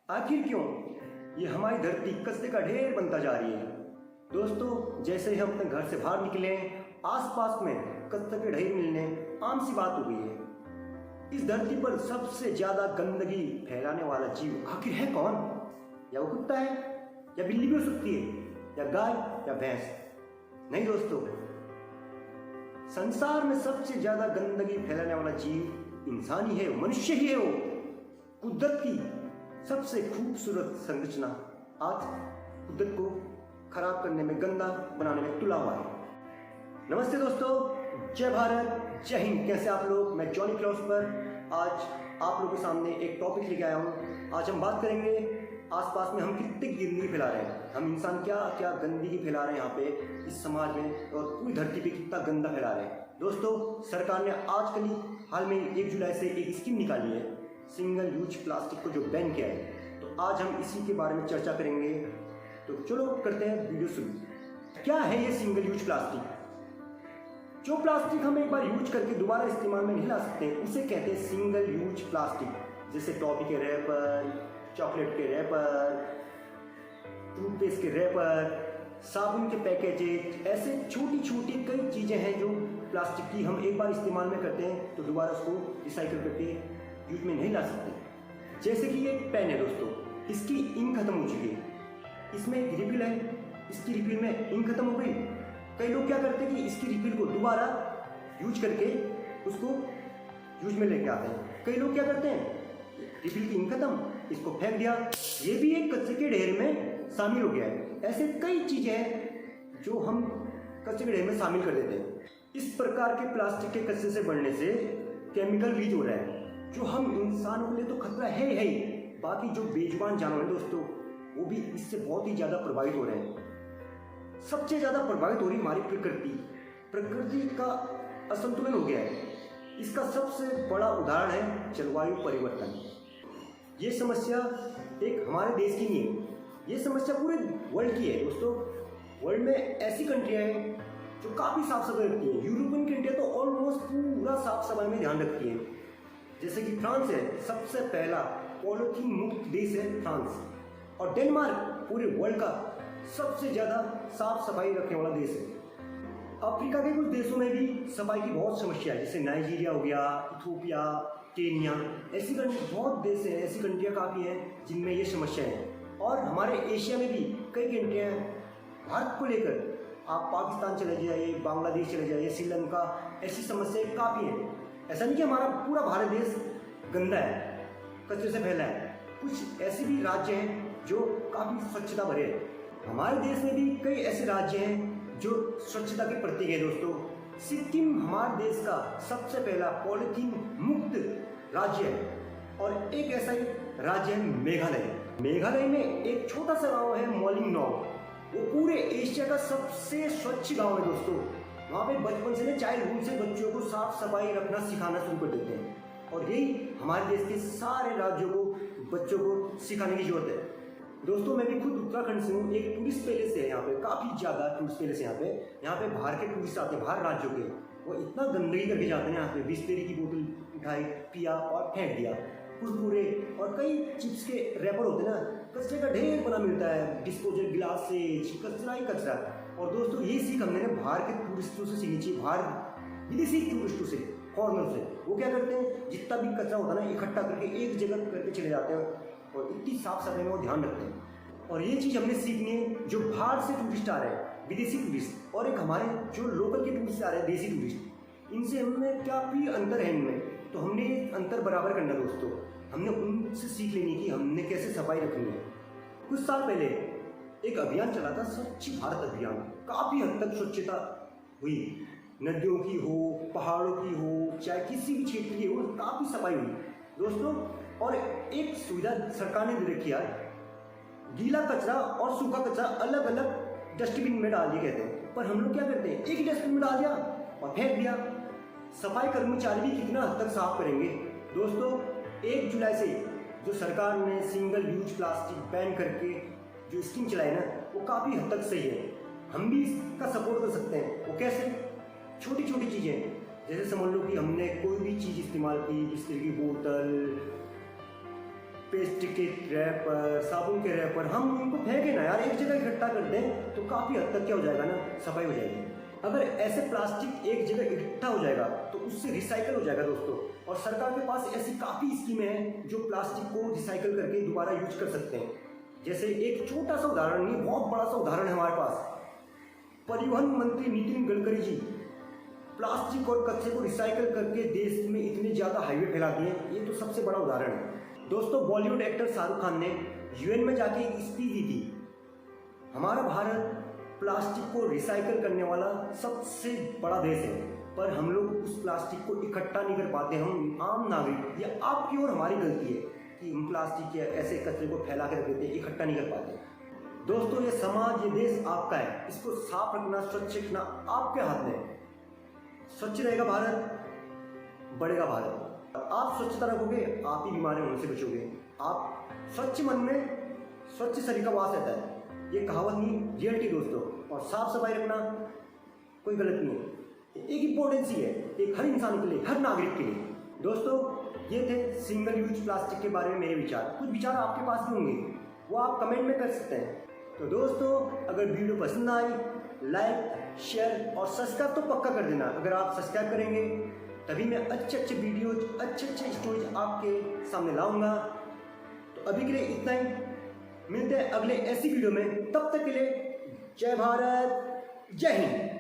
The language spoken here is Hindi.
आखिर क्यों ये हमारी धरती कचरे का ढेर बनता जा रही है। दोस्तों, जैसे ही हम अपने घर से बाहर निकले, आसपास में कचरे के ढेर मिलने आम सी बात हो गई है। इस धरती पर सबसे ज्यादा गंदगी फैलाने वाला जीव आखिर है कौन? या वो कुत्ता है, या बिल्ली भी हो सकती है, या गाय, या भैंस? नहीं दोस्तों, संसार में सबसे ज्यादा गंदगी फैलाने वाला जीव इंसान ही है, मनुष्य ही है। वो कुदरत की सबसे खूबसूरत संरचना आज कुदरत को खराब करने में, गंदा बनाने में तुला हुआ है। नमस्ते दोस्तों, जय भारत, जय हिंद। कैसे आप लोग? मैं जॉनी फिलोसोफर आज आप लोगों के सामने एक टॉपिक लेके आया हूँ। आज हम बात करेंगे आसपास में हम कितनी गंदगी फैला रहे हैं, हम इंसान क्या क्या गंदगी फैला रहे हैं यहाँ पे इस समाज में, और पूरी धरती पे कितना गंदा फैला रहे हैं। दोस्तों, सरकार ने आजकल ही हाल में 1 जुलाई से एक स्कीम निकाली है, सिंगल यूज प्लास्टिक को जो बैन किया है। तो आज हम इसी के बारे में चर्चा करेंगे। तो चलो करते हैं वीडियो शुरू। क्या है ये सिंगल यूज प्लास्टिक? जो प्लास्टिक हम एक बार यूज करके दोबारा इस्तेमाल में नहीं ला सकते उसे कहते हैं सिंगल यूज प्लास्टिक। जैसे टॉफी के रैपर, चॉकलेट के रैपर, टूथपेस्ट के रैपर, साबुन के पैकेजेज, ऐसे छोटी छोटी कई चीज़ें हैं जो प्लास्टिक की हम एक बार इस्तेमाल में करते हैं तो दोबारा उसको रिसाइकिल करके यूज में नहीं ला सकते। जैसे कि ये पेन है दोस्तों, इसकी इंक खत्म हो चुकी है, इसमें एक रिफिल है, इसकी रिफिल में इंक खत्म हो गई। कई लोग क्या करते हैं कि इसकी रिफिल को दोबारा यूज करके उसको यूज में लेके आते हैं। कई लोग क्या करते हैं, रिफिल की इंक खत्म, इसको फेंक दिया, ये भी एक कचरे के ढेर में शामिल हो गया है। ऐसे कई चीजें हैं जो हम कचरे के ढेर में शामिल कर देते हैं। इस प्रकार के प्लास्टिक के कचरे से बढ़ने से केमिकल लीच हो रहा है, जो हम इंसानों के लिए तो खतरा है ही, बाकी जो बेजुबान जानवर हैं दोस्तों, वो भी इससे बहुत ही ज्यादा प्रभावित हो रहे हैं। सबसे ज्यादा प्रभावित हो रही हमारी प्रकृति का असंतुलन हो गया है। इसका सबसे बड़ा उदाहरण है जलवायु परिवर्तन। ये समस्या एक हमारे देश की नहीं है, ये समस्या पूरे वर्ल्ड की है दोस्तों। वर्ल्ड में ऐसी कंट्रियां हैं जो काफी साफ सफाई रखती है। यूरोपियन कंट्रियां तो ऑलमोस्ट पूरा साफ सफाई में ध्यान रखती है। जैसे कि फ्रांस है, सबसे पहला पॉलीथीन मुक्त देश है फ्रांस, और डेनमार्क पूरे वर्ल्ड का सबसे ज्यादा साफ सफाई रखने वाला देश है। अफ्रीका के कुछ देशों में भी सफाई की बहुत समस्या है, जैसे नाइजीरिया हो गया, इथोपिया, केन्या, ऐसी बहुत देश हैं, ऐसी कंट्रियां काफ़ी हैं जिनमें ये समस्या है। और हमारे एशिया में भी कई कंट्रियां हैं। भारत को लेकर आप पाकिस्तान चले जाइए, बांग्लादेश चले जाइए, श्रीलंका, ऐसी समस्याएं काफ़ी हैं। ऐसा नहीं कि हमारा पूरा भारत देश गंदा है, कचरे से फैला है। कुछ ऐसे भी राज्य हैं जो काफ़ी स्वच्छता भरे हैं। हमारे देश में भी कई ऐसे राज्य हैं जो स्वच्छता के प्रतीक है दोस्तों। सिक्किम हमारे देश का सबसे पहला पॉलीथीन मुक्त राज्य है, और एक ऐसा ही राज्य है मेघालय। मेघालय में एक छोटा सा गांव है मोलिंगनोंग, वो पूरे एशिया का सबसे स्वच्छ गांव है दोस्तों। वहाँ पे बचपन से चाइल्डहुड से बच्चों को साफ सफाई रखना सिखाना शुरू कर देते हैं, और यही हमारे देश के सारे राज्यों को बच्चों को सिखाने की जरूरत है। दोस्तों, मैं भी खुद उत्तराखंड से हूँ। एक टूरिस्ट पैलेस है यहाँ पे, काफ़ी ज़्यादा टूरिस्ट पैलेस है यहाँ पे बाहर के टूरिस्ट आते हैं, बाहर राज्यों के, वो इतना गंदगी करके जाते हैं यहाँ पे। बिस्लेरी की बोतल उठाई, पिया और फेंक दिया। कुरकुरे और कई चिप्स के रैपर होते हैं ना, कचरे का ढेर बना मिलता है, डिस्पोजल गिलासेज, कचरा ही कचरा। और दोस्तों, ये सीख हमने बाहर के टूरिस्टों से सीखनी चाहिए, बाहर विदेशी टूरिस्टों से, फॉरनर से। वो क्या करते हैं, जितना भी कचरा होता है ना, इकट्ठा करके एक जगह करके चले जाते हैं, और इतनी साफ सफाई में वो ध्यान रखते हैं। और ये चीज़ हमने सीखनी है, जो बाहर से टूरिस्ट आ रहे हैं, विदेशी टूरिस्ट, और एक हमारे जो लोकल के टूरिस्ट आ रहे हैं, देसी टूरिस्ट, इनसे हमें क्या भी अंतर है इनमें, तो हमने ये अंतर बराबर करना दोस्तों। हमने उनसे सीख लेनी कि हमने कैसे सफाई रखनी है। कुछ साल पहले एक अभियान चला था, स्वच्छ भारत अभियान। काफ़ी हद तक स्वच्छता हुई, नदियों की हो, पहाड़ों की हो, चाहे किसी भी क्षेत्र की हो, काफ़ी सफाई हुई दोस्तों। और एक सुविधा सरकार ने दे रखी है, गीला कचरा और सूखा कचरा अलग अलग डस्टबिन में डाल दिए कहते हैं। पर हम लोग क्या करते हैं, एक ही डस्टबिन में डाल दिया और फेंक दिया। सफाई कर्मचारी भी कितना हद तक साफ करेंगे दोस्तों? 1 जुलाई से जो सरकार ने सिंगल यूज प्लास्टिक बैन करके जो स्कीम चलाई ना, वो काफ़ी हद तक सही है। हम भी इसका सपोर्ट कर सकते हैं। वो कैसे? छोटी छोटी चीज़ें, जैसे समझ लो कि हमने कोई भी चीज़ इस्तेमाल की, बिस्तर की बोतल, पेस्ट के रैपर, साबुन के रैपर, हम उनको फेंके ना यार, एक जगह इकट्ठा कर दें तो काफ़ी हद तक क्या हो जाएगा ना, सफाई हो जाएगी। अगर ऐसे प्लास्टिक एक जगह इकट्ठा हो जाएगा तो उससे रिसाइकल हो जाएगा दोस्तों। और सरकार के पास ऐसी काफ़ी स्कीमें हैं जो प्लास्टिक को रिसाइकल करके दोबारा यूज कर सकते हैं। जैसे एक छोटा सा उदाहरण नहीं, बहुत बड़ा सा उदाहरण है हमारे पास। परिवहन मंत्री नितिन गडकरी जी प्लास्टिक और कचरे को रिसाइकल करके देश में इतने ज़्यादा हाईवे फैला दिए, ये तो सबसे बड़ा उदाहरण है दोस्तों। बॉलीवुड एक्टर शाहरुख खान ने यूएन में जाके एक स्पीच दी थी, हमारा भारत प्लास्टिक को रिसाइकल करने वाला सबसे बड़ा देश है, पर हम लोग उस प्लास्टिक को इकट्ठा नहीं कर पाते। हम आम नागरिक, या आपकी और हमारी गलती है कि हम प्लास्टिक के ऐसे कचरे को फैला के रख देते हैं, इकट्ठा नहीं कर पाते। दोस्तों ये समाज, ये देश आपका है, इसको साफ रखना, स्वच्छ रखना आपके हाथ में है। स्वच्छ रहेगा भारत, बढ़ेगा भारत। आप स्वच्छता रखोगे, आप ही बीमारी होने से बचोगे। आप स्वच्छ मन में स्वच्छ शरीर का वास रहता है, ये कहावत नहीं, रियलिटी दोस्तों। और साफ सफाई रखना कोई गलत नहीं है, एक इम्पोर्टेंस ही है, एक हर इंसान के लिए, हर नागरिक के लिए। दोस्तों ये थे सिंगल यूज प्लास्टिक के बारे में मेरे विचार। कुछ विचार आपके पास भी होंगे, वो आप कमेंट में कर सकते हैं। तो दोस्तों अगर वीडियो पसंद आई, लाइक, शेयर और सब्सक्राइब तो पक्का कर देना। अगर आप सब्सक्राइब करेंगे तभी मैं अच्छे वीडियोज, अच्छे स्टोरीज आपके सामने लाऊंगा। तो अभी के लिए इतना ही, मिलते हैं अगले ऐसी वीडियो में। तब तक के लिए जय भारत, जय हिंद।